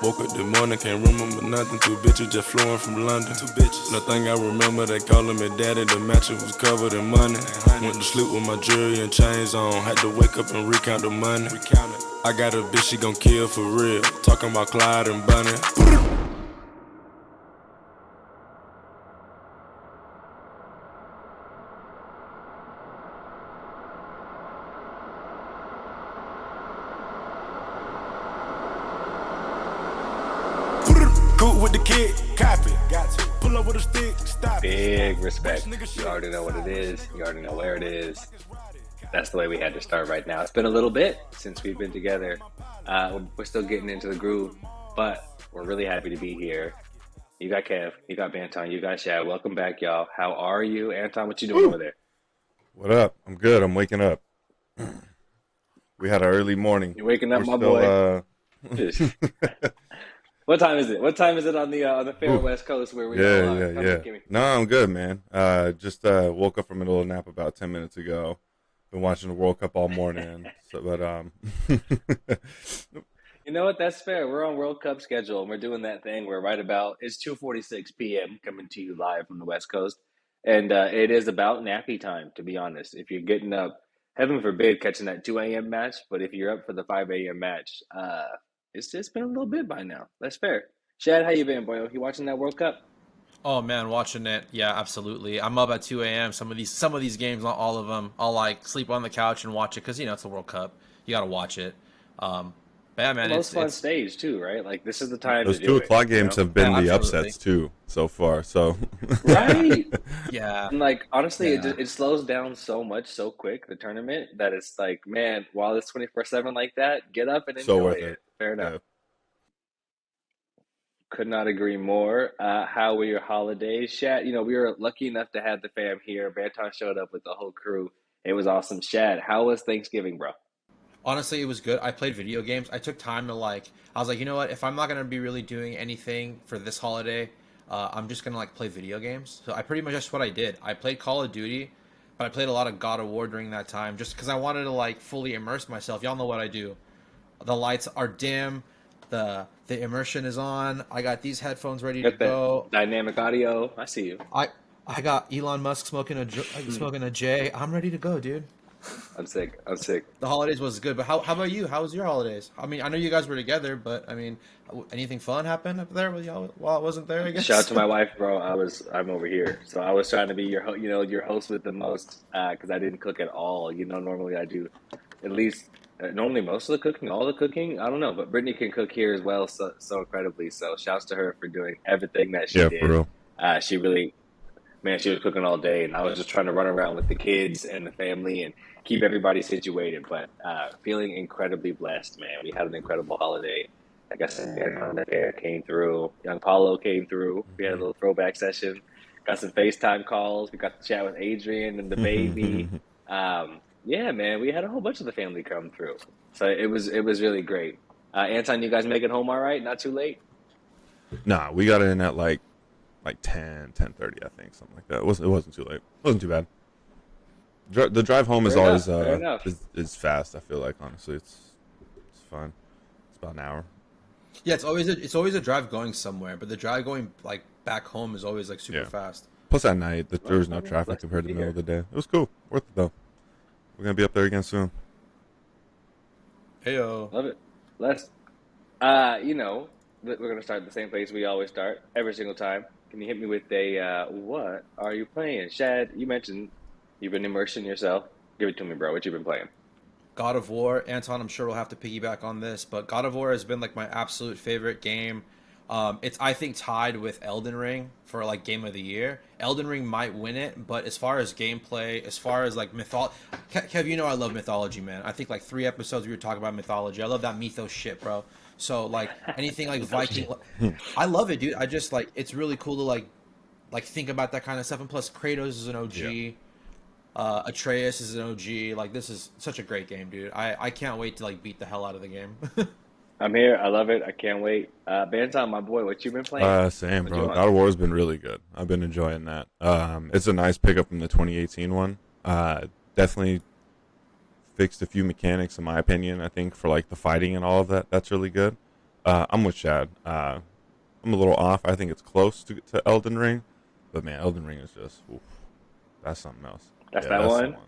Woke up this morning, can't remember nothing. Two bitches just flowing from London. Two bitches. Nothing I remember, they calling me daddy. The mattress was covered in money. Went to sleep with my jewelry and chains on. Had to wake up and recount the money. I got a bitch, she gon' kill for real. Talking about Clyde and Bunny. With the kid, copy. Got to pull up with a stick, stop. Big respect. You already know what it is. You already know where it is. That's the way we had to start right now. It's been a little bit since we've been together. We're still getting into the groove, but we're really happy to be here. You got Kev, you got Banton, you got Shad. Welcome back, y'all. How are you? Anton, what you doing over there? What up? I'm good. I'm waking up. We had an early morning. You're waking up, my boy. What time is it? What time is it on the fair West Coast where we are? Yeah. No, I'm good, man. Just woke up from a little nap about 10 minutes ago. Been watching the World Cup all morning. You know what? That's fair. We're on World Cup schedule, and we're doing that thing where it's 2:46 p.m. coming to you live from the West Coast, and it is about nappy time. To be honest, if you're getting up, heaven forbid catching that 2 a.m. match, but if you're up for the 5 a.m. match, it's just been a little bit by now. That's fair. Shad, how you been, boy? You watching that World Cup? Oh man, watching it. Yeah, absolutely. I'm up at 2 a.m. Some of these games, not all of them. I'll like sleep on the couch and watch it because it's the World Cup. You got to watch it. Yeah, man, the most fun stage too, right? Like this is the time. Those 2 o'clock games have been the upsets too so far. So right, yeah. And like honestly, it slows down so much so quick the tournament that it's like, man, while it's 24/7 like that, get up and enjoy it. Fair enough. Yeah. Could not agree more. How were your holidays, Shad? We were lucky enough to have the fam here. Banton showed up with the whole crew. It was awesome. Shad, how was Thanksgiving, bro? Honestly, it was good. I played video games. I took time to I was like, you know what? If I'm not going to be really doing anything for this holiday, I'm just going to play video games. So I pretty much that's what I did. I played Call of Duty, but I played a lot of God of War during that time just because I wanted to fully immerse myself. Y'all know what I do. The lights are dim. The immersion is on. I got these headphones ready to go. Dynamic audio. I see you. I got Elon Musk smoking a J. I'm ready to go, dude. I'm sick. The holidays was good, but how about you? How was your holidays? I mean, I know you guys were together, but I mean, anything fun happened up there while I wasn't there? I guess. Shout out to my wife, bro. I'm over here, so I was trying to be your host with the most, because I didn't cook at all. Normally I do, at least normally most of the cooking, all the cooking. I don't know, but Brittany can cook here as well, so incredibly. So shouts to her for doing everything that she did. For real. She really. Man, she was cooking all day, and I was just trying to run around with the kids and the family and keep everybody situated. But feeling incredibly blessed, man. We had an incredible holiday. Like I said, the fair came through. Young Paulo came through. We had a little throwback session. Got some FaceTime calls. We got to chat with Adrian and the baby. Yeah, man, we had a whole bunch of the family come through. So it was really great. Anton, you guys make it home all right? Not too late? Nah, we got in at 10:30, I think, something like that. It wasn't too late. It wasn't too bad. The drive home is always is fast. I feel like, honestly, it's fun. It's about an hour. Yeah, it's always a drive going somewhere, but the drive going back home is always super fast. Plus at night, there was no traffic compared to the middle of the day. It was cool, worth it though. We're gonna be up there again soon. Heyo, love it. Let's, we're gonna start the same place we always start every single time. Can you hit me with a, what are you playing? Shad, you mentioned you've been immersing yourself. Give it to me, bro. What you been playing? God of War. Anton, I'm sure we'll have to piggyback on this, but God of War has been my absolute favorite game. It's, I think, tied with Elden Ring for Game of the Year. Elden Ring might win it, but as far as gameplay, as far as mythology, Kev, I love mythology, man. I think 3 episodes we were talking about mythology. I love that mythos shit, bro. So anything Viking, I love it, dude. I just it's really cool to think about that kind of stuff. And plus, Kratos is an OG. Yeah. Atreus is an OG. This is such a great game, dude. I can't wait to beat the hell out of the game. I'm here. I love it. I can't wait. Banton, my boy, what you been playing? Same, bro. God of War has been really good. I've been enjoying that. It's a nice pickup from the 2018 one. Definitely fixed a few mechanics, in my opinion. I think for like the fighting and all of that, that's really good. I'm with Chad. I'm a little off. I think it's close to Elden Ring, but man, Elden Ring is just that's something else. That's that one. Man.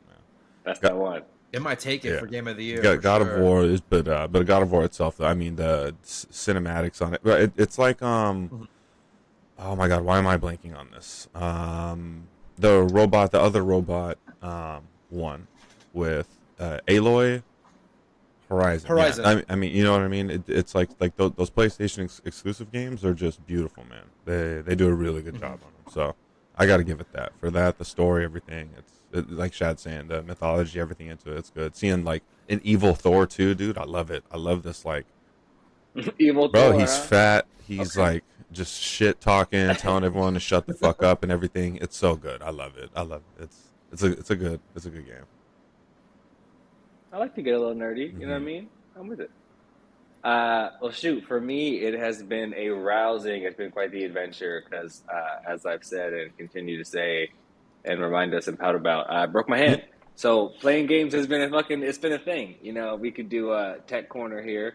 That's that one. It might take it for Game of the Year. God of War is, but God of War itself, though, I mean the cinematics on it, but it's like oh my god, why am I blanking on this? The other robot, one with Aloy. Horizon. Yeah. I mean, you know what I mean. It's like those PlayStation exclusive games are just beautiful, man. They do a really good job on them. So I got to give it that. For that, the story, everything. Like Shad's saying, the mythology, everything into it's good. Seeing like an evil Thor too, dude. I love it. I love this like evil bro. Thor, He's fat. He's like just shit talking, telling everyone to shut the fuck up and everything. It's so good. I love it. It's a good game. I like to get a little nerdy. You know what I mean? I'm with it. Well, shoot. For me, it has been a rousing. It's been quite the adventure because, as I've said and continue to say, and remind us and pout about, I broke my hand. So playing games has been it's been a thing. You know, we could do a tech corner here.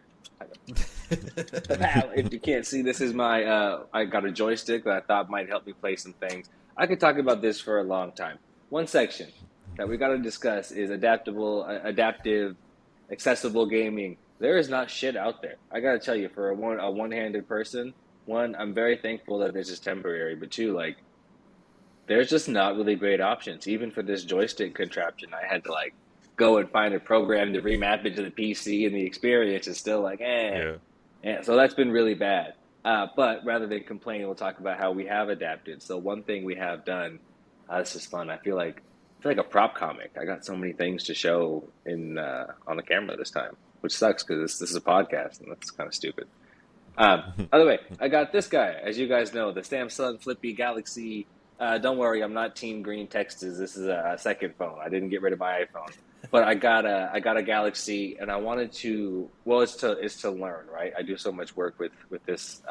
If you can't see, this is my, I got a joystick that I thought might help me play some things. I could talk about this for a long time. One section that we got to discuss is adaptive, accessible gaming. There is not shit out there. I got to tell you, for a one-handed person, one, I'm very thankful that this is temporary, but two, like, there's just not really great options. Even for this joystick contraption, I had to like go and find a program to remap it to the PC, and the experience is still like, Yeah. So that's been really bad. But rather than complain, we'll talk about how we have adapted. So one thing we have done, this is fun. I feel like a prop comic. I got so many things to show in on the camera this time, which sucks because this is a podcast, and that's kind of stupid. By the way, I got this guy, as you guys know, the Samsung Flippy Galaxy. Don't worry, I'm not Team Green Texas. This is a second phone. I didn't get rid of my iPhone, but I got a Galaxy, and I wanted to. Well, it's to learn, right? I do so much work with this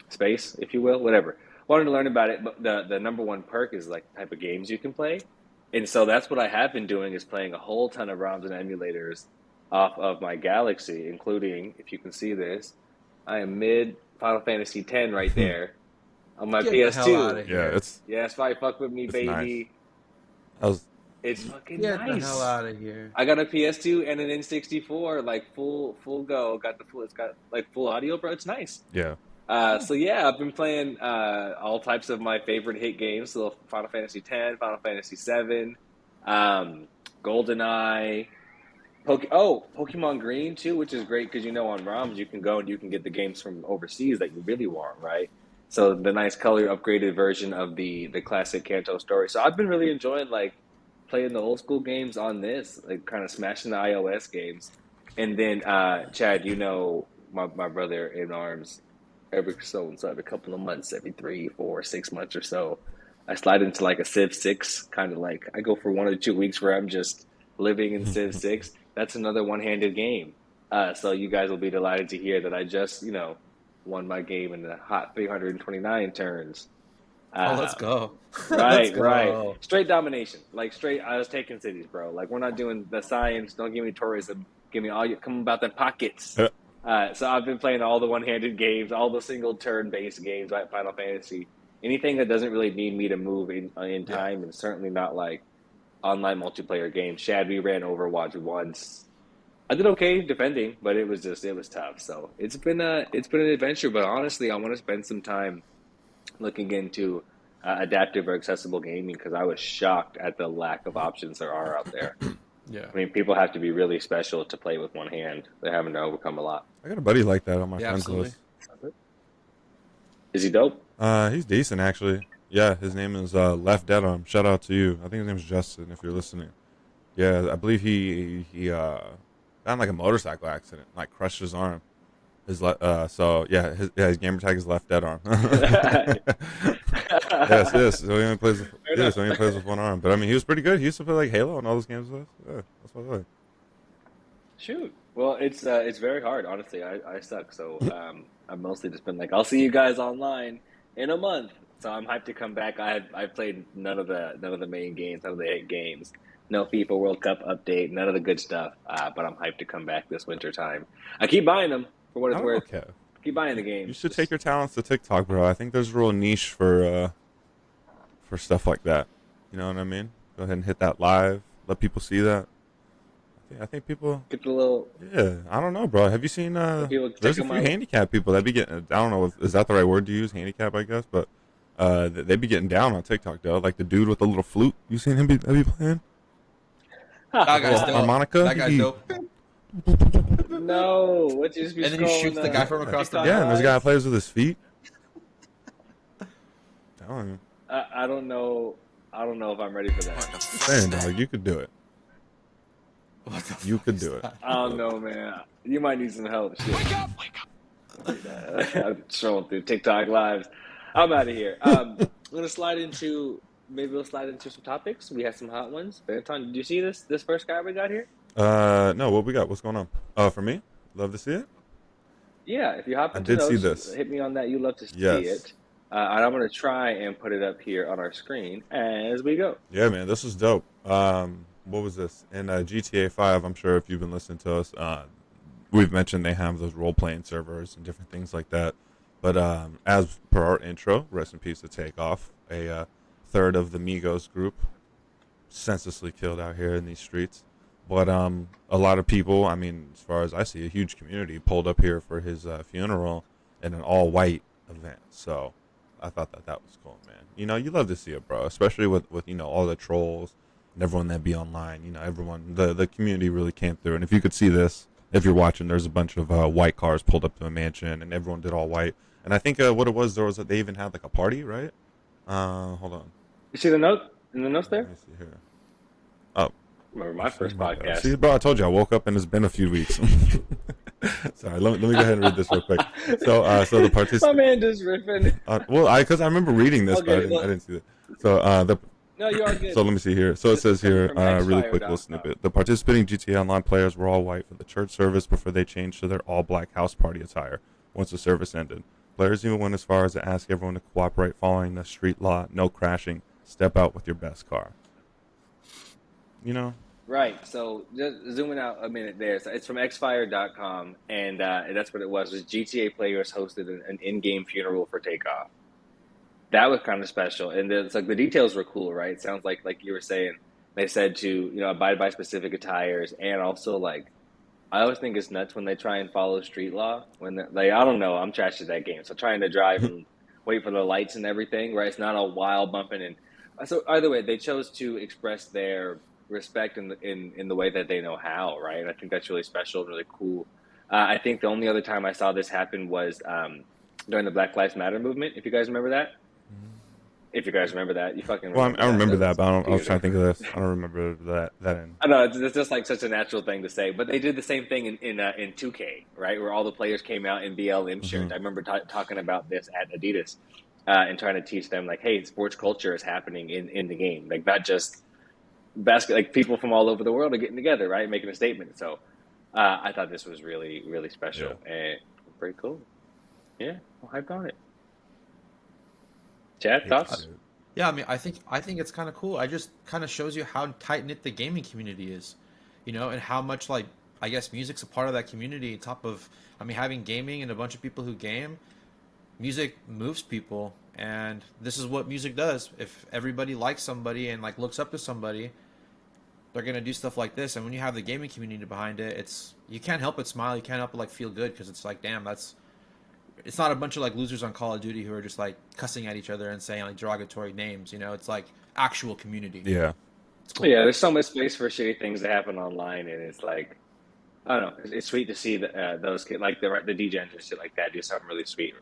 space, if you will, whatever. Wanted to learn about it, but the number one perk is like the type of games you can play, and so that's what I have been doing is playing a whole ton of ROMs and emulators off of my Galaxy, including, if you can see this, I am mid Final Fantasy X right there. On my PS2. It's probably fuck with me, baby. Nice. It's fucking nice. Get the hell out of here. I got a PS2 and an N64, like full go. It's got like full audio, bro. It's nice. Yeah. So yeah, I've been playing all types of my favorite hit games. So Final Fantasy X, Final Fantasy VII, GoldenEye, Pokemon Green too, which is great because on ROMs you can go and you can get the games from overseas that you really want, right? So the nice color upgraded version of the classic Kanto story. So I've been really enjoying like playing the old school games on this, like kind of smashing the iOS games. And then Chad, my brother in arms, every couple of months, every 3, 4, 6 months or so, I slide into like a Civ 6, kind of like I go for 1 or 2 weeks where I'm just living in Civ 6. That's another one-handed game. So you guys will be delighted to hear that I just, won my game in the hot 329 turns. Let's go. Right. Straight domination. Like straight, I was taking cities, bro. Like we're not doing the science. Don't give me tourism. Give me all come about the pockets. So I've been playing all the one-handed games, all the single turn-based games like Final Fantasy. Anything that doesn't really need me to move in time, and certainly not like online multiplayer games. Shad, we ran Overwatch once. I did okay defending, but it was tough. So it's been an adventure. But honestly, I want to spend some time looking into adaptive or accessible gaming because I was shocked at the lack of options there are out there. Yeah, I mean, people have to be really special to play with one hand. They're having to overcome a lot. I got a buddy like that on my friends list. Is he dope? He's decent actually. Yeah, his name is Left Dead Arm. Shout out to you. I think his name is Justin. If you're listening, yeah, I believe he got in like a motorcycle accident, like crushed his arm. His his gamer tag is Left Dead Arm. Yes. So he only plays with one arm. But I mean, he was pretty good. He used to play like Halo and all those games with us. Yeah, that's what I like. Shoot. Well, it's very hard. Honestly, I suck. So I've mostly just been like, I'll see you guys online in a month. So I'm hyped to come back. I've played none of the main games, none of the 8 games. no FIFA World Cup update, none of the good stuff. But I'm hyped to come back this winter time. I keep buying them for what I it's don't know, worth. Kev. Keep buying the You games. should take your talents to TikTok, bro. I think there's a real niche for stuff like that. You know what I mean? Go ahead and hit that live. Let people see that. I think people. Get the little. Yeah, I don't know, bro. Have you seen? People There's check a them few out. handicap people that be getting. I don't know. Is that the right word to use? Handicap, I guess. But they be getting down on TikTok, though. Like the dude with the little flute. You seen him be playing? That guy's Little dope. harmonica. That guy's dope. No, what you just be And then he scrolling, shoots the guy from across the TikTok map. Yeah, and there's a guy that lives? plays with his feet. Telling you. I don't know. I don't know if I'm ready for that. Saying, dog, you could do it. What the You fuck could is do it. that? I don't know, man. You might need some help. Shit. Wake up! I'm scrolling through TikTok lives. I'm out of here. I'm gonna slide into. Maybe we'll slide into some topics. We have some hot ones. Anton, did you see this first guy we got here? No, what we got? What's going on? For me? Love to see it. Yeah, if you hop I into did see those, this. hit me on that. You love to see Yes. it. And I'm gonna try and put it up here on our screen as we go. Yeah, man, this is dope. What was this? In GTA 5, I'm sure if you've been listening to us, we've mentioned they have those role-playing servers and different things like that. But as per our intro, rest in peace to Takeoff, a third of the Migos group, senselessly killed out here in these streets. But a lot of people, I mean, as far as I see, a huge community pulled up here for his funeral in an all-white event. So I thought that was cool, man. You know, you love to see it, bro, especially with you know, all the trolls and everyone that be online. You know, everyone, the community really came through. And if you could see this, if you're watching, there's a bunch of white cars pulled up to a mansion, and everyone did all white. And I think what it was, there was they even had like a party, right? Hold on. You see the note in the notes there? Let me see here. Oh, Remember my first podcast. see, bro, I told you I woke up and it's been a few weeks. Sorry, let me go ahead and read this real quick. So the My participant. man just riffing. Because I remember reading this, Okay, but well- I didn't see it. So No, you are good. So let me see here. So it This says is coming here, from really quick Xfire.com. little snippet. The participating GTA Online players were all white for the church service before they changed to their all-black house party attire once the service ended. Players even went as far as to ask everyone to cooperate following the street law, no crashing, step out with your best car. You know? Right. So just zooming out a minute there. So it's from Xfire.com, and that's what it was. GTA players hosted an in-game funeral for Takeoff. That was kind of special, and it's like the details were cool, right? It sounds like you were saying, they said to abide by specific attires, and also like I always think it's nuts when they try and follow street law. When like I don't know, I'm trash at that game, so trying to drive and wait for the lights and everything, right? It's not a wild bumping, and so either way, they chose to express their respect in the way that they know how, right? And I think that's really special and really cool. I think the only other time I saw this happen was during the Black Lives Matter movement. If you guys remember that. If you guys remember that, you fucking remember Well, I remember that, was but I was trying to theater. think of this. I don't remember that end. I know it's just like such a natural thing to say, but they did the same thing in 2K, right, where all the players came out in BLM shirts. I remember talking about this at Adidas and trying to teach them like, hey, sports culture is happening in the game, like not just like people from all over the world are getting together, right, making a statement. So I thought this was really, really special and very cool. Yeah, I'm hyped on it. Chad, thoughts? Yeah, I mean, I think it's kind of cool. I just kind of shows you how tight knit the gaming community is, and how much like I guess music's a part of that community. On top of, I mean, having gaming and a bunch of people who game, music moves people, and this is what music does. If everybody likes somebody and like looks up to somebody, they're gonna do stuff like this. And when you have the gaming community behind it, you can't help but smile. You can't help but like feel good because it's like, damn, it's not a bunch of like losers on Call of Duty who are just like cussing at each other and saying like derogatory names. It's like actual community. Yeah. It's cool. Yeah, there's so much space for shitty things to happen online, and it's like, I don't know, it's sweet to see those kids, like the DJs and shit like that, do something really sweet.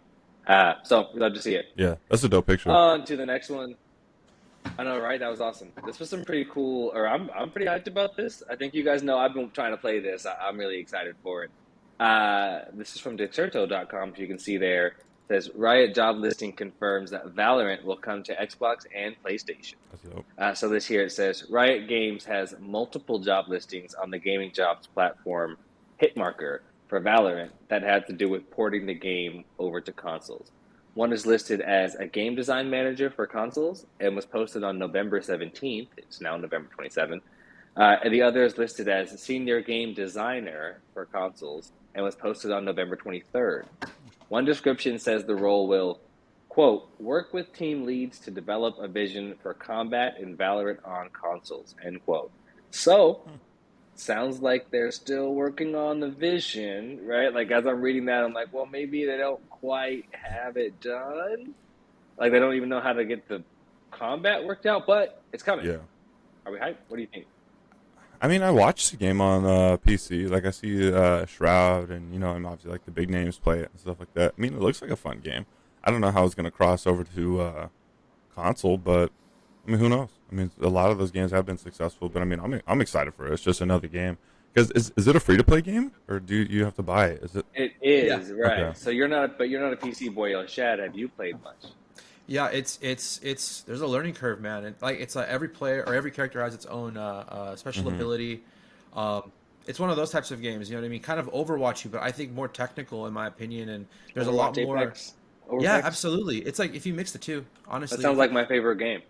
So we love to see it. Yeah, that's a dope picture. On to the next one. I know, right? That was awesome. This was some pretty cool. Or I'm pretty hyped about this. I think you guys know I've been trying to play this. I'm really excited for it. This is from Dexerto.com. If you can see there, it says Riot job listing confirms that Valorant will come to Xbox and PlayStation. That's dope. So this here it says Riot Games has multiple job listings on the gaming jobs platform Hitmarker for Valorant that had to do with porting the game over to consoles. One is listed as a game design manager for consoles and was posted on November 17th. It's now November 27th. And the other is listed as senior game designer for consoles and was posted on November 23rd. One description says the role will, quote, work with team leads to develop a vision for combat in Valorant on consoles, end quote. So, sounds like they're still working on the vision, right? Like, as I'm reading that, I'm like, well, maybe they don't quite have it done. Like, they don't even know how to get the combat worked out, but it's coming. Yeah. Are we hyped? What do you think? I mean, I watched the game on PC. Like, I see Shroud and, and obviously, like, the big names play it and stuff like that. I mean, it looks like a fun game. I don't know how it's going to cross over to console, but, I mean, who knows? I mean, a lot of those games have been successful, but, I mean, I'm excited for it. It's just another game. Because is it a free-to-play game, or do you have to buy it? Is it? It is, Yeah. right. Okay. So you're not a PC boy. Shad, have you played much? Yeah, it's there's a learning curve, man. And like it's every player or every character has its own special ability. It's one of those types of games, you know what I mean? Kind of Overwatchy, but I think more technical in my opinion. And there's a lot more. Apex? Overwatch? Yeah, absolutely. It's like if you mix the two, honestly. That sounds like my favorite game.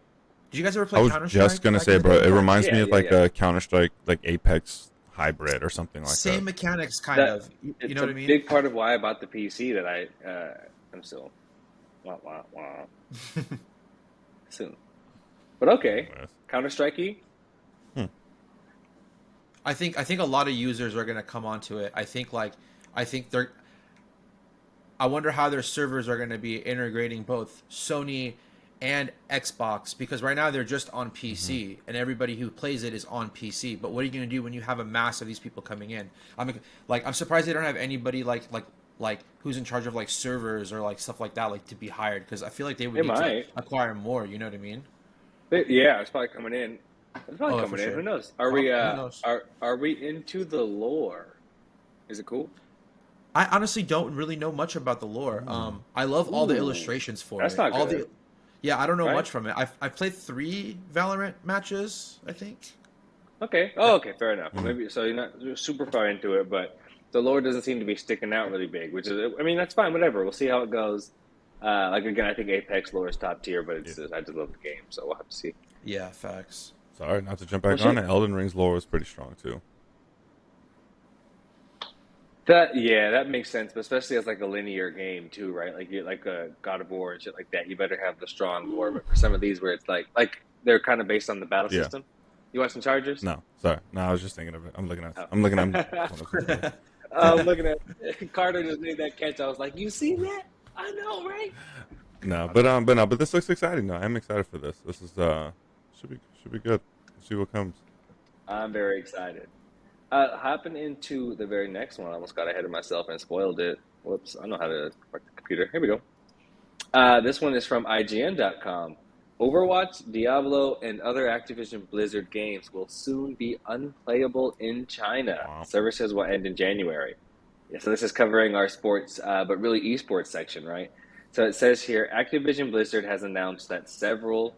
Did you guys ever I play was Counter-Strike? just going to back say, in the bro, day? it reminds me Yeah, of, yeah, like, yeah. a Counter-Strike, like, Apex hybrid or something like Same that. mechanics, kind of. You It's know what I mean? a big part of why I bought the PC that I'm still wah, wah, wah, soon. But okay, Yes. Counter-Strike. I think a lot of users are gonna come onto it. I think they're. I wonder how their servers are gonna be integrating both Sony and Xbox, because right now they're just on PC and everybody who plays it is on PC. But what are you gonna do when you have a mass of these people coming in? I'm surprised they don't have anybody like who's in charge of like servers or like stuff like that, like to be hired, because I feel like they would They need to might. acquire more. You know what I mean? Yeah, it's probably coming in. It's probably Oh, coming for in. sure. Who knows? Are Oh, we? who knows? Are we into the lore? Is it cool? I honestly don't really know much about the lore. I love all the Ooh, illustrations for that's it. not all good. Yeah, I don't know Right? much from it. I've played 3 Valorant matches, I think. Okay. Oh, okay. Fair enough. Maybe so. You're not super far into it, but the lore doesn't seem to be sticking out really big. Which is, I mean, that's fine. Whatever. We'll see how it goes. Like again, I think Apex lore is top tier, but it's I just love the game, so we'll have to see. Yeah, facts. Sorry, not to jump back Well, on shit. it. Elden Ring's lore was pretty strong, too. That makes sense, but especially as like a linear game too, right? Like you like a God of War and shit like that. You better have the strong lore. But for some of these where it's like they're kind of based on the battle Yeah. system. You want some Chargers? No, sorry. No, I was just thinking of it. I'm looking at. Oh. I'm looking at. I'm looking at Carter just made that catch. I was like, you see that? I know, right? But this looks exciting. No, I'm excited for this. This is should be good. Let's see what comes. I'm very excited. Hopping into the very next one, I almost got ahead of myself and spoiled it. Whoops, I know how to work the computer. Here we go. This one is from IGN.com. Overwatch, Diablo, and other Activision Blizzard games will soon be unplayable in China. Wow. Services will end in January. Yeah, so this is covering our sports, but really esports section, right? So it says here, Activision Blizzard has announced that several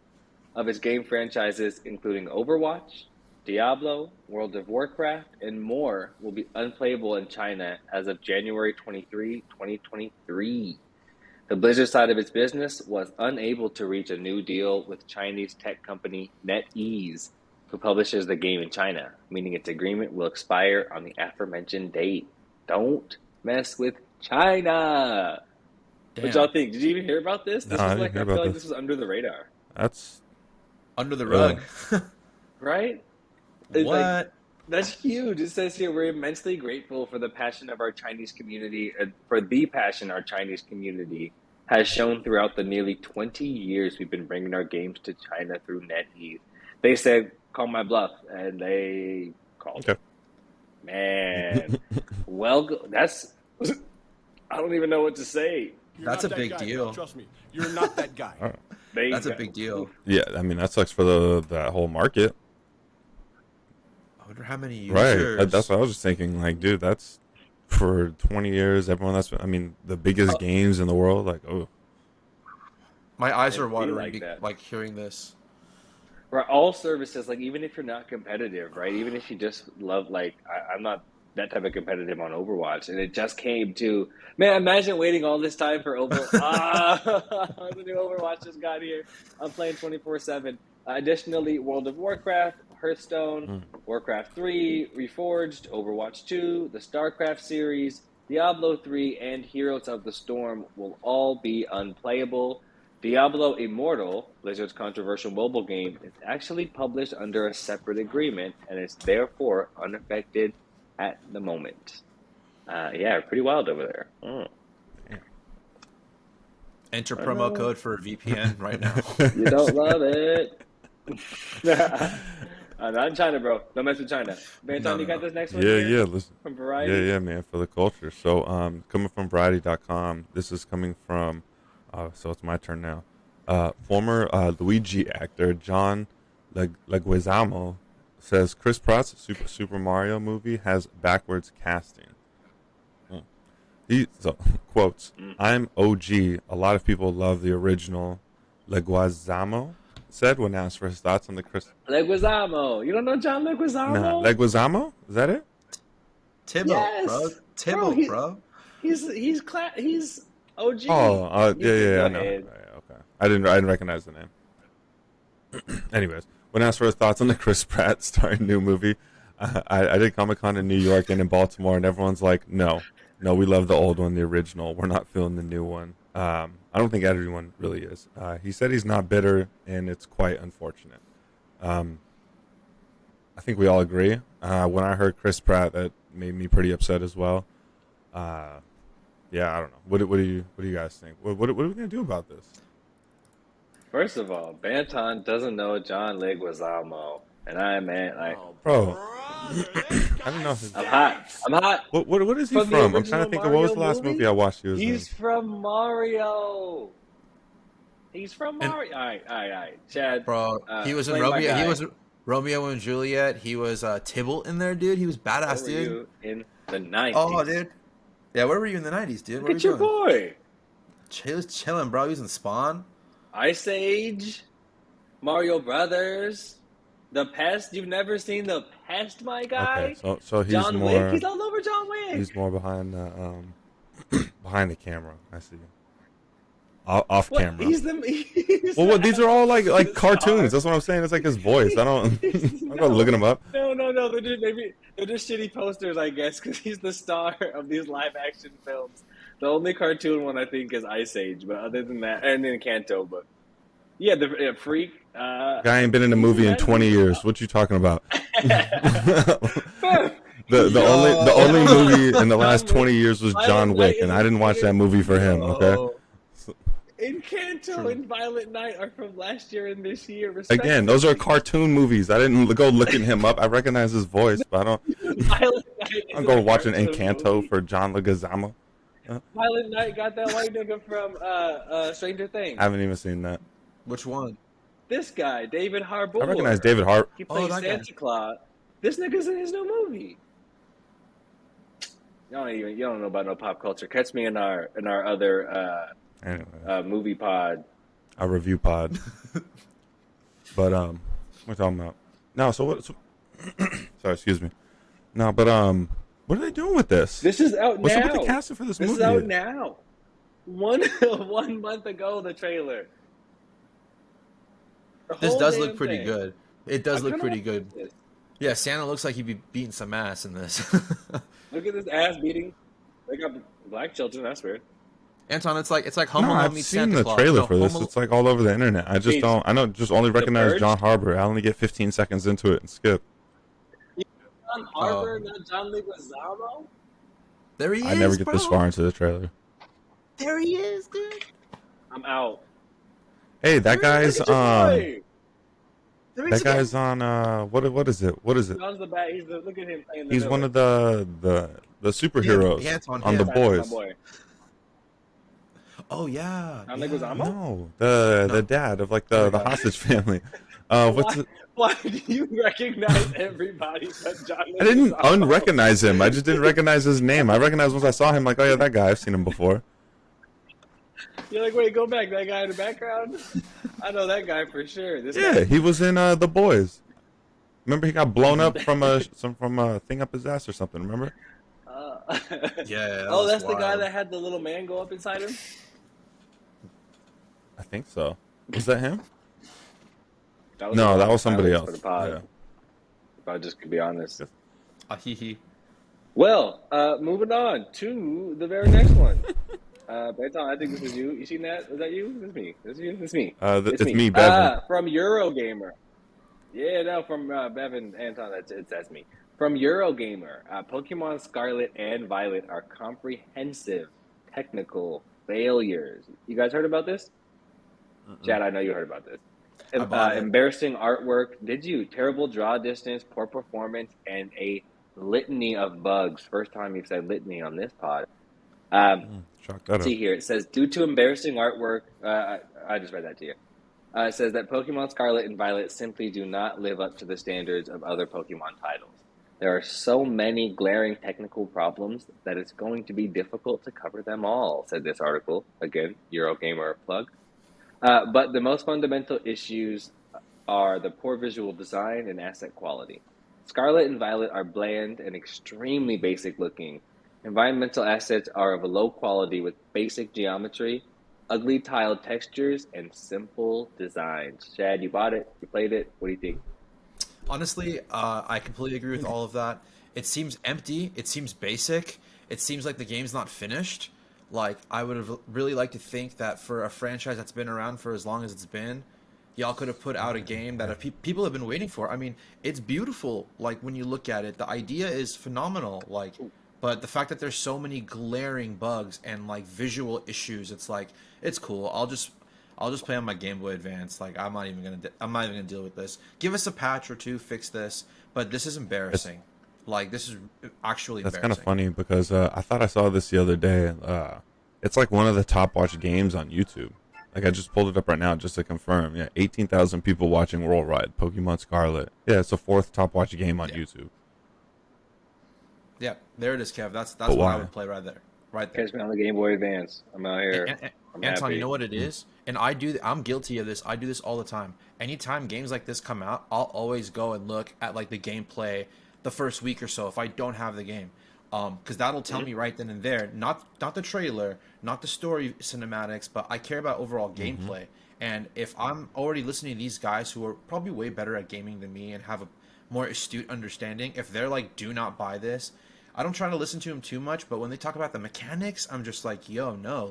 of its game franchises, including Overwatch, Diablo, World of Warcraft, and more, will be unplayable in China as of January 23, 2023. The Blizzard side of its business was unable to reach a new deal with Chinese tech company NetEase, who publishes the game in China, meaning its agreement will expire on the aforementioned date. Don't mess with China! Damn. What y'all think? Did you even hear about this? This No, I was didn't like, hear I feel about like this. this was under the radar, That's Under the Really? rug. right? It's What? like, that's huge. It says here, we're immensely grateful for the passion of our Chinese community, our Chinese community has shown throughout the nearly 20 years we've been bringing our games to China through NetEase. They said, call my bluff, and they called okay. it. Man, well, that's, I don't even know what to say. You're That's not a that big guy, deal. bro. Trust me, you're not that guy. All right. That's a big deal. Yeah, I mean that sucks for that whole market, I wonder how many right? users. That's what I was just thinking. Like, dude, that's for 20 years. Everyone, I mean, the biggest games in the world. Like, oh, My eyes are It'd be watering, like that. like hearing this. Right, all services, like even if you're not competitive, right? Even if you just love, like I'm not that type of competitive on Overwatch, and it just came to, man. Imagine waiting all this time for the new Overwatch just got here. I'm playing 24/7. Additionally, World of Warcraft, Hearthstone, Warcraft 3, Reforged, Overwatch 2, the StarCraft series, Diablo 3, and Heroes of the Storm will all be unplayable. Diablo Immortal, Blizzard's controversial mobile game, is actually published under a separate agreement and is therefore unaffected at the moment. Yeah, pretty wild over there. Enter promo code for VPN right now. You don't love it. Not in China, bro. Don't mess with China. Banton, you got this next one? Yeah. Listen. From Variety? Yeah, man, for the culture. So, coming from Variety.com, this is coming from, so it's my turn now. Former Luigi actor John Leguizamo says Chris Pratt's Super Mario movie has backwards casting. He quotes, "I'm OG. A lot of people love the original." Leguizamo said when asked for his thoughts on the Chris. Leguizamo. You don't know John Leguizamo? Nah, Leguizamo? Is that it? Tibble, Yes. bro. Tibble, bro. He's OG. Oh, yeah, I know. ahead. Right, okay, I didn't recognize the name. Anyways, when asked for his thoughts on the Chris Pratt starring new movie, I did Comic-Con in New York and in Baltimore, and everyone's like, no, we love the old one, the original. We're not feeling the new one. I don't think everyone really is. He said he's not bitter, and it's quite unfortunate. I think we all agree. When I heard Chris Pratt, that made me pretty upset as well. Yeah, I don't know. What do you guys think? What are we gonna do about this? First of all, Banton doesn't know John Leguizamo, and I meant like, Bro, I don't know. I'm hot. What is he From the from? I'm trying to original think of what was the Mario last movie movie? I watched he was He's in. from Mario. He's from Mario. All right. Chad, Bro, he was in explain my Romeo. He guy. was Romeo and Juliet. He was Tybalt in there, dude. He was Where badass, were dude. you in the 90s? Oh, dude. Yeah, where were you in the 90s, dude? Look What at were your you doing? boy. He was chilling, bro. He was in Spawn. Ice Age, Mario Brothers, The Pest. You've never seen The Pest, my guy? Okay, so he's John more Wick. He's all over John Wick. he's more behind the behind the camera. I see. Off What? camera. He's the. Well, these are all like the cartoons. star. That's what I'm saying. It's like his voice. I'm not looking him up. No. They're just shitty posters, I guess, because he's the star of these live action films. The only cartoon one I think is Ice Age, but other than that, and then Kanto. But yeah, the Freak. Guy ain't been in a movie in 20 years. What you talking about? The only movie in the last 20 years was John Wick, and I didn't watch that movie for him. Okay. In Kanto and Violet Night are from last year and this year. Again, those are cartoon movies. I didn't go looking him up. I recognize his voice, but I don't. Violet Night I'm is going a watching cartoon Encanto movie. for John Leguizamo. Violet Night got that white nigga from Stranger Things. I haven't even seen that. Which one? This guy, David Harbour. I recognize David Hart. He plays that guy. Santa Claus. This nigga's in his new movie. You don't know about no pop culture. Catch me in our other Anyway, movie pod. a review pod. But what are talking about? No, so what? Sorry, excuse me. No, but what are they doing with this? This is out What's now. up with the casting for this This movie? is out now. 1 month ago, the trailer. The This whole does damn look pretty thing. good. It does I look kinda pretty like good. this. Yeah, Santa looks like he'd be beating some ass in this. Look at this ass beating. They got black children. That's weird. Anton, it's like Home No, Alone I've meets seen Santa the Claus. trailer No, for this. Home Al- It's like all over the internet. I just Means don't. I know. Just only recognize Purge? John Harbour. I only get 15 seconds into it and skip. John Harbour, not John Leguizamo. There he is. I never get bro. this far into the trailer. There he is, dude. I'm out. Hey, that guy's Look at your boy. There he that is again. guy's on what is it? What is it? John's the bat. Look at him playing the He's one of the superheroes Yeah, it's on on him. The That's my Boys. boy. Oh yeah. John yeah. Leguizamo? No, the dad of like the hostage family. What's it? Why do you recognize everybody but John Leguizamo? I didn't unrecognize him. I just didn't recognize his name. I recognized once I saw him. Like, oh yeah, that guy. I've seen him before. You're like, wait, go back. That guy in the background? I know that guy for sure. This Yeah, guy. he was in The Boys. Remember, he got blown up from a thing up his ass or something. Remember? Yeah. that Oh, was that's the guy wild. that had the little man go up inside him? I think so. Was that him? That No, that was the somebody silence else. for the pod. Yeah. I'll just be honest. Hee. Well, moving on to the very next one. Benton, I think this is you. You seen that? Is that you? This is me. This is you. This is me. It's me, Bevan. From Eurogamer. Yeah, no, from Bevan, Anton. That's me. From Eurogamer, Pokemon Scarlet and Violet are comprehensive technical failures. You guys heard about this? Chad, I know you heard about this. Embarrassing artwork. Did you? Terrible draw distance, poor performance, and a litany of bugs. First time you've said litany on this pod. See here. It says, due to embarrassing artwork, I just read that to you. It says that Pokemon Scarlet and Violet simply do not live up to the standards of other Pokemon titles. There are so many glaring technical problems that it's going to be difficult to cover them all, said this article. Again, Eurogamer plug. But the most fundamental issues are the poor visual design and asset quality. Scarlet and Violet are bland and extremely basic looking. Environmental assets are of a low quality with basic geometry, ugly tiled textures, and simple designs. Chad, you bought it, you played it. What do you think? Honestly, I completely agree with all of that. It seems empty. It seems basic. It seems like the game's not finished. Like, I would have really liked to think that for a franchise that's been around for as long as it's been, y'all could have put out a game that people have been waiting for. I mean, it's beautiful. Like, when you look at it, the idea is phenomenal. Like, but the fact that there's so many glaring bugs and like visual issues, it's like, it's cool. I'll just play on my Game Boy Advance. Like, I'm not even gonna deal with this. Give us a patch or two, fix this. But this is embarrassing. Like, this is actually That's embarrassing. kind of funny because I thought I saw this the other day. It's like one of the top watched games on YouTube. Like, I just pulled it up right now just to confirm. Yeah, 18,000 people watching worldwide. Pokemon Scarlet. Yeah, it's the 4th top watched game on YouTube. Yeah, there it is, Kev. That's what I would play right there. Right there. Catch me on the Game Boy Advance. I'm out here. I'm Anton, happy. you know what it is? And I'm guilty of this. I do this all the time. Anytime games like this come out, I'll always go and look at like the gameplay the first week or so if I don't have the game. Because that'll tell me right then and there, not the trailer, not the story cinematics, but I care about overall gameplay. And if I'm already listening to these guys who are probably way better at gaming than me and have a more astute understanding, if they're like, do not buy this, I don't try to listen to them too much, but when they talk about the mechanics, I'm just like, yo, no,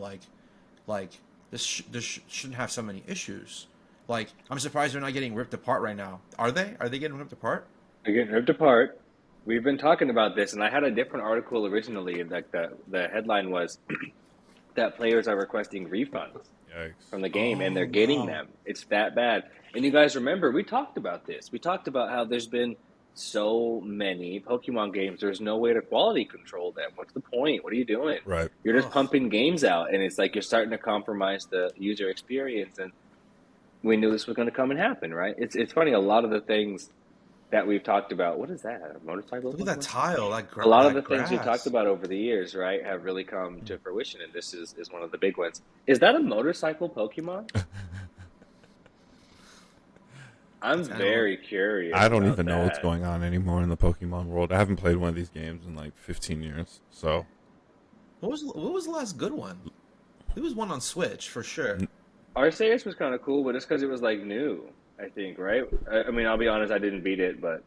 like this shouldn't have so many issues. Like, I'm surprised they're not getting ripped apart right now. Are they? Are they getting ripped apart? They're getting ripped apart. We've been talking about this, and I had a different article originally. Like the headline was that players are requesting refunds from the game, and they're getting them. It's that bad. And you guys remember, we talked about this. We talked about how there's been so many Pokemon games. There's no way to quality control them. What's the point? What are you doing? Right. You're just pumping games out, and it's like you're starting to compromise the user experience. And we knew this was going to come and happen, right? It's funny. A lot of the things that we've talked about. What is that? A motorcycle? Look at that tile. A lot of the things we talked about over the years, right, have really come to fruition, and this is one of the big ones. Is that a motorcycle Pokemon? I'm very curious. I don't even know that. what's going on anymore in the Pokemon world. I haven't played one of these games in like 15 years. So, what was the last good one? There was one on Switch for sure. Arceus was kind of cool, but it's because it was like new. I think, right? I mean, I'll be honest, I didn't beat it, but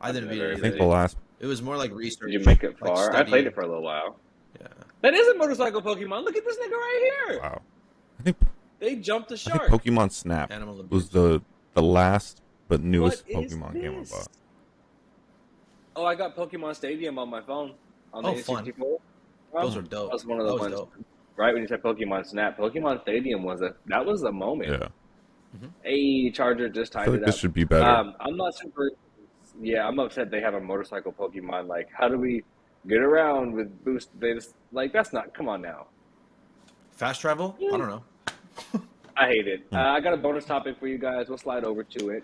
I didn't beat it either. I think the last. It was more like research. Did you make it far? Like I played it for a little while. Yeah. That is a motorcycle Pokemon. Look at this nigga right here. Wow. I think they jumped the I shark. think Pokemon Snap was the last but newest Pokemon game I bought. Oh, I got Pokemon Stadium on my phone on the fun. N64. Those are dope. That was one of the ones. Dope. Right when you said Pokemon Snap, Pokemon Stadium was a moment. Yeah. A Charger just tied I feel like it up. this should be better. I'm not super. Yeah, I'm upset they have a motorcycle Pokemon. Like, how do we get around with boost? They just like that's not. Come on now. Fast travel? I don't know. I hate it. I got a bonus topic for you guys. We'll slide over to it.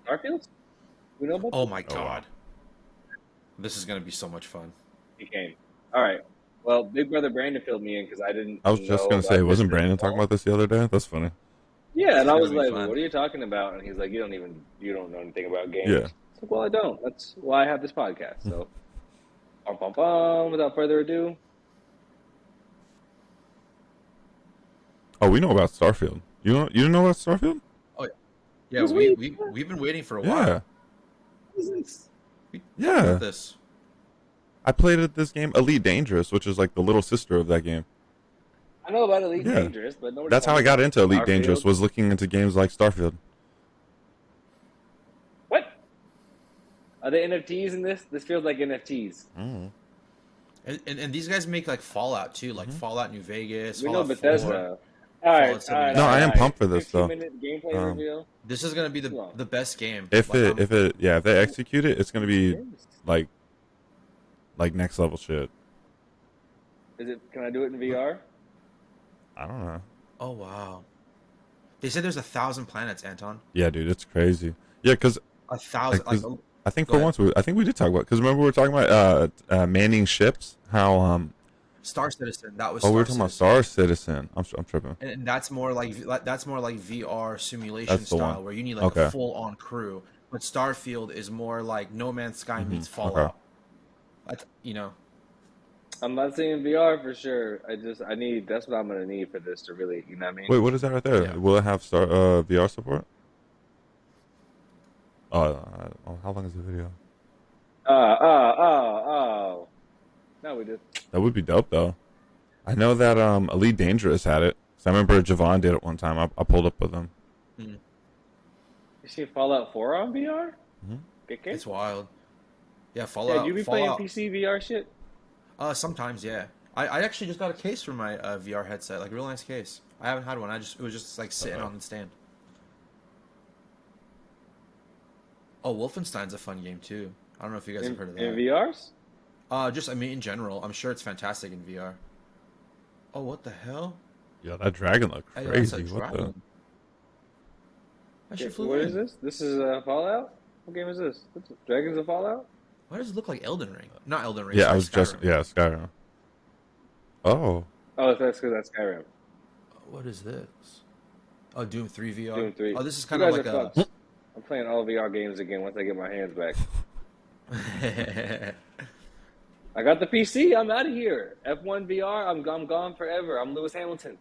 Starfield? We know about. Oh my god. This is gonna be so much fun. He came. All right. Well, Big Brother Brandon filled me in because I didn't. I was just gonna say, wasn't Brandon talking about this the other day? That's funny. Yeah, and I was like, "What are you talking about?" And he's like, "You don't know anything about games." Yeah. I was like, well, I don't. That's why I have this podcast. So, without further ado, Oh, we know about Starfield. You didn't know about Starfield? Oh yeah, yeah. We've been waiting for a while. Yeah. is this? Yeah. This. I played at this game, Elite Dangerous, which is like the little sister of that game. I know about Elite Yeah. Dangerous, but nobody. That's how I got into Elite Dangerous, Starfield. was looking into games like Starfield. What? Are there NFTs in this? This feels like NFTs. Mm. And these guys make like Fallout too, like Fallout New Vegas. We know Fallout Bethesda. 4. All right. No, I am pumped for this, though. 15-minute gameplay reveal. This is gonna be the best game. If they execute it, it's gonna be Yes. like next level shit. Is it? Can I do it in VR? I don't know. Oh wow. They said there's 1,000 planets, Anton. Yeah, dude, it's crazy. Yeah, because 1,000. Like, Like, I think Go for ahead. once I think we did talk about, because remember we were talking about manning ships, how Star Citizen. That was. we were Star talking about Citizen. Star Citizen. I'm tripping. And that's more like VR simulation That's the style, one. where you need like Okay. a full on crew. But Starfield is more like No Man's Sky meets Okay. Fallout. That's, you know. I'm not saying VR for sure. I need. That's what I'm gonna need for this to really. You know what I mean? Wait, what is that right there? Yeah. Will it have VR support? How long is the video? Oh. No, we did. That would be dope, though. I know that Elite Dangerous had it. So I remember Javon did it one time. I pulled up with him. You see Fallout 4 on VR? Mhm. Okay. It's wild. Yeah, Fallout. Yeah, you be playing Fallout. PC VR shit? Sometimes, yeah. I actually just got a case for my VR headset, like a real nice case. I haven't had one. It was just like sitting on the stand. Oh, Wolfenstein's a fun game too. I don't know if you guys have heard of that. In VRs? Just I mean in general, I'm sure it's fantastic in VR. Oh, what the hell? Yeah, that dragon looked Hey, that's a crazy. What the? dragon. I should flew What in. is this? This is Fallout? What game is this? Dragons of Fallout? Why does it look like Elden Ring? Not Elden Ring. Yeah, sorry, I was just Skyrim. Skyrim. Oh, Oh, that's because that's Skyrim. What is this? Oh, Doom 3 VR. Doom 3. Oh, this is You kind of guys like are a. fucked. I'm playing all VR games again once I get my hands back. I got the PC. I'm out of here. F1 VR. I'm gone forever. I'm Lewis Hamilton.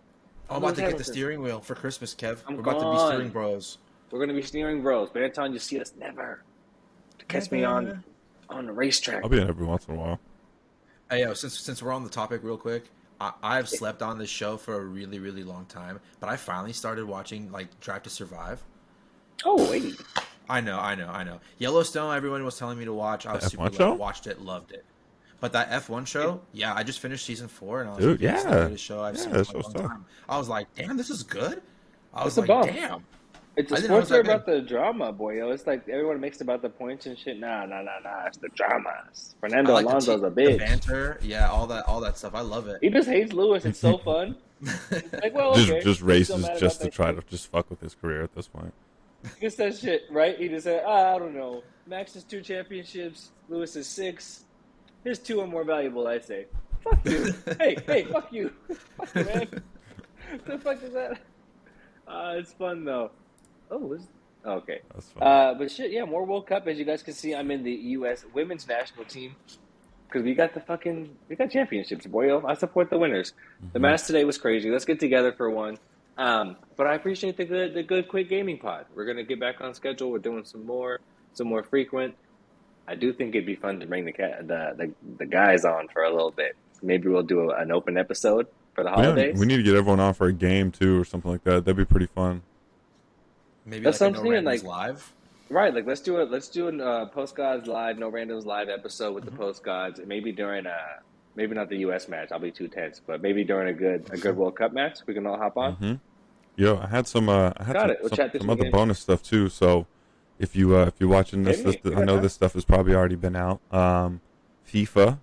I'm about to get the Hamilton. steering wheel for Christmas, Kev. I'm We're about to be gone. steering bros. We're gonna be steering bros. But Anton, you see us never. To catch me on the racetrack. I'll be in every once in a while. Hey, yo, since we're on the topic real quick, I've slept on this show for a really, really long time, but I finally started watching like Drive to Survive. Oh wait. I know. Yellowstone, everyone was telling me to watch. I was The super F1 show? watched it, loved it. But that F1 show, yeah, I just finished season 4, and I was Dude, like, this is the yeah. greatest show I've Yeah, seen that in a show's long tough. time. I was like, damn, this is good. I was It's a like, bomb. damn. It's I a didn't know it was sports show that about the drama, boy. Yo, it's like everyone makes about the points and shit. Nah. It's the dramas. I Fernando like Alonso's a the bitch. banter, yeah, all that stuff. I love it. He just hates Lewis. It's so fun. Like, well, okay. Just He's still races mad just about to that try shit. to just fuck with his career at this point. He just said shit, right? He just said, I don't know. Max is 2 championships. Lewis is 6. His 2 are more valuable, I say. Fuck you. hey, fuck you. Fuck you, man. What the fuck is that? It's fun, though. Okay. That's fun. But shit, yeah, more World Cup. As you guys can see, I'm in the U.S. women's national team. Because we got championships, boyo. I support the winners. The match today was crazy. Let's get together for one. But I appreciate the good quick gaming pod. We're gonna get back on schedule. We're doing some more frequent. I do think it'd be fun to bring the guys on for a little bit. Maybe we'll do an open episode for the holidays. We need to get everyone on for a game too, or something like that. That'd be pretty fun. Maybe That's like a something no like- randoms live. Right, like let's do a Post Gods live, no randoms live episode with the Post Gods. Maybe during maybe not the U.S. match. I'll be too tense, but maybe during a good World Cup match, we can all hop on. Mm-hmm. Yo, I had some Got it. We'll chat this some other weekend. bonus stuff too. So if you're watching this, Hit me. I know this stuff has probably already been out. FIFA,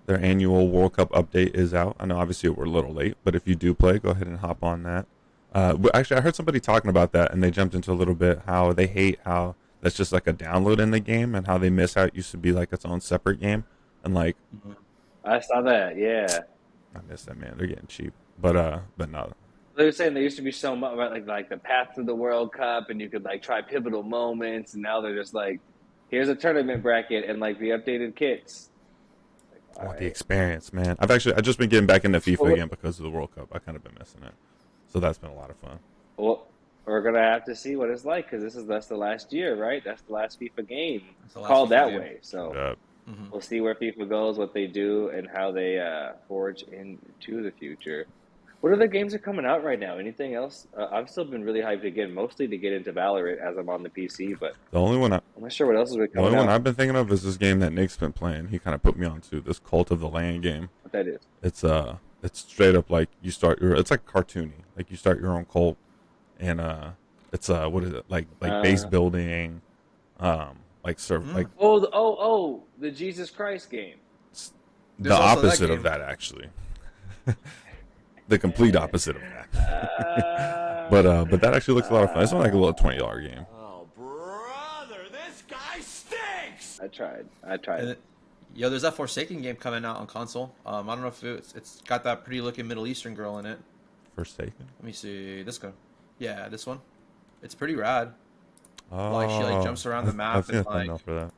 their annual World Cup update is out. I know obviously we're a little late, but if you do play, go ahead and hop on that. Actually, I heard somebody talking about that, and they jumped into a little bit how they hate how that's just like a download in the game, and how they miss how it used to be like its own separate game. And like, I saw that. Yeah, I miss that, man. They're getting cheap, but no. they were saying there used to be so much about like the path to the World Cup, and you could like try pivotal moments, and now they're just like, here's a tournament bracket and like the updated kits. I want the experience, man. I just been getting back into FIFA again because of the World Cup. I kind of been missing it, so that's been a lot of fun. Well, we're gonna have to see what it's like because that's the last year, right? That's the last FIFA game called FIFA that game. way. So Mm-hmm. we'll see where FIFA goes, what they do, and how they forge into the future. What other games are coming out right now? Anything else? I've still been really hyped again, mostly to get into Valorant as I'm on the PC, but The only one I'm not sure what else is the coming only one out. I've been thinking of is this game that Nick's been playing. He kind of put me onto this Cult of the Land game. What that is? It's straight up like you start your. It's like cartoony. Like you start your own cult, and it's what is it like base building, like serve like The Jesus Christ game. the There's also that opposite game. of that actually. The complete opposite of that. But that actually looks a lot of fun. It's not like a little $20 game. Oh, brother, this guy stinks! I tried. And yo, there's that Forsaken game coming out on console. I don't know if it's got that pretty looking Middle Eastern girl in it. Forsaken. Let me see this guy. Yeah, this one. It's pretty rad. Oh, Like she like jumps around the map I've seen a and thumbnail for that.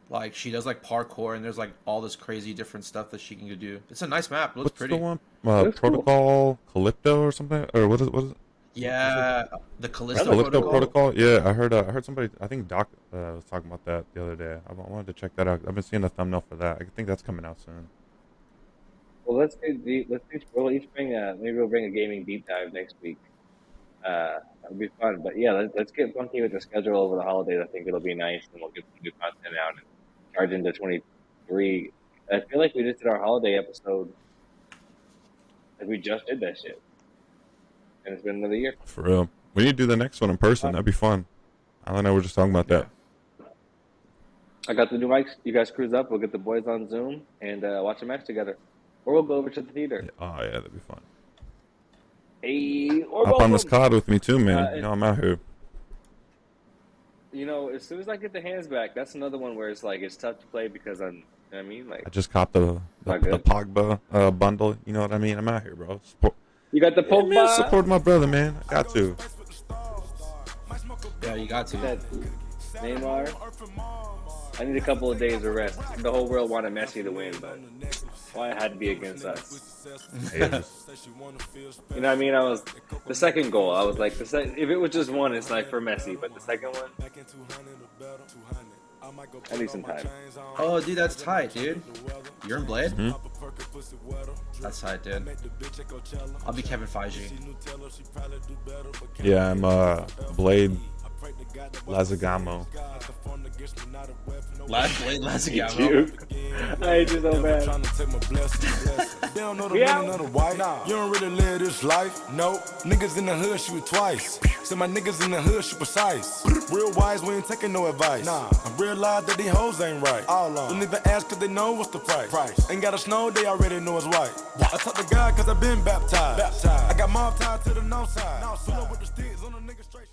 like she does like parkour and there's like all this crazy different stuff that she can do. It's a nice map. It looks What's pretty. the one? Looks cool. Protocol Calypto or something? Or what is it? Yeah, the Callisto Calypto Protocol. Protocol? Yeah, I heard somebody. I think Doc was talking about that the other day. I wanted to check that out. I've been seeing a thumbnail for that. I think that's coming out soon. Well, we'll each bring maybe we'll bring a gaming deep dive next week. That'll be fun. But yeah, let's get funky with the schedule over the holidays. I think it'll be nice, and we'll get some new content out and charge into 23. I feel like we just did our holiday episode. Like we just did that shit, and it's been another year. For real. We need to do the next one in person. That'd be fun. Alan and I were just talking about that. I got the new mics. You guys cruise up. We'll get the boys on Zoom and watch a match together, or we'll go over to the theater. Oh yeah, that'd be fun. Hey, or Hop on both this of 'em. COD with me too, man. You know I'm out here. You know, as soon as I get the hands back, that's another one where it's like it's tough to play because I mean, like I just copped the Not good. Pogba bundle. You know what I mean? I'm out here, bro. you got the Yeah, man, Pogba. support my brother, man. I got to. Yeah, you got to. That Neymar. I need a couple of days of rest. The whole world wanted Messi to win, but why it had to be against us? Haters. You know what I mean? I was the second goal. I was like, if it was just one, it's like for Messi, but the second one, I need some time. Oh, dude, that's tight, dude. You're in Blade? Hmm? That's tight, dude. I'll be Kevin Feige. Yeah, I'm Blade Leguizamo. Blade Leguizamo. I hate you so bad. They don't know the Yeah. meaning of the white. You don't really live this life. No, niggas in the hood shoot twice. So my niggas in the hood shoot precise. Real wise, we ain't taking no advice. Nah, I realize that these hoes ain't right. All on. Don't even ask cause they know what's the price. Ain't got a snow, they already know it's white. I talk to God cause I been baptized. I got mob tied to the north side. Pull up with the sticks on the nigga straight.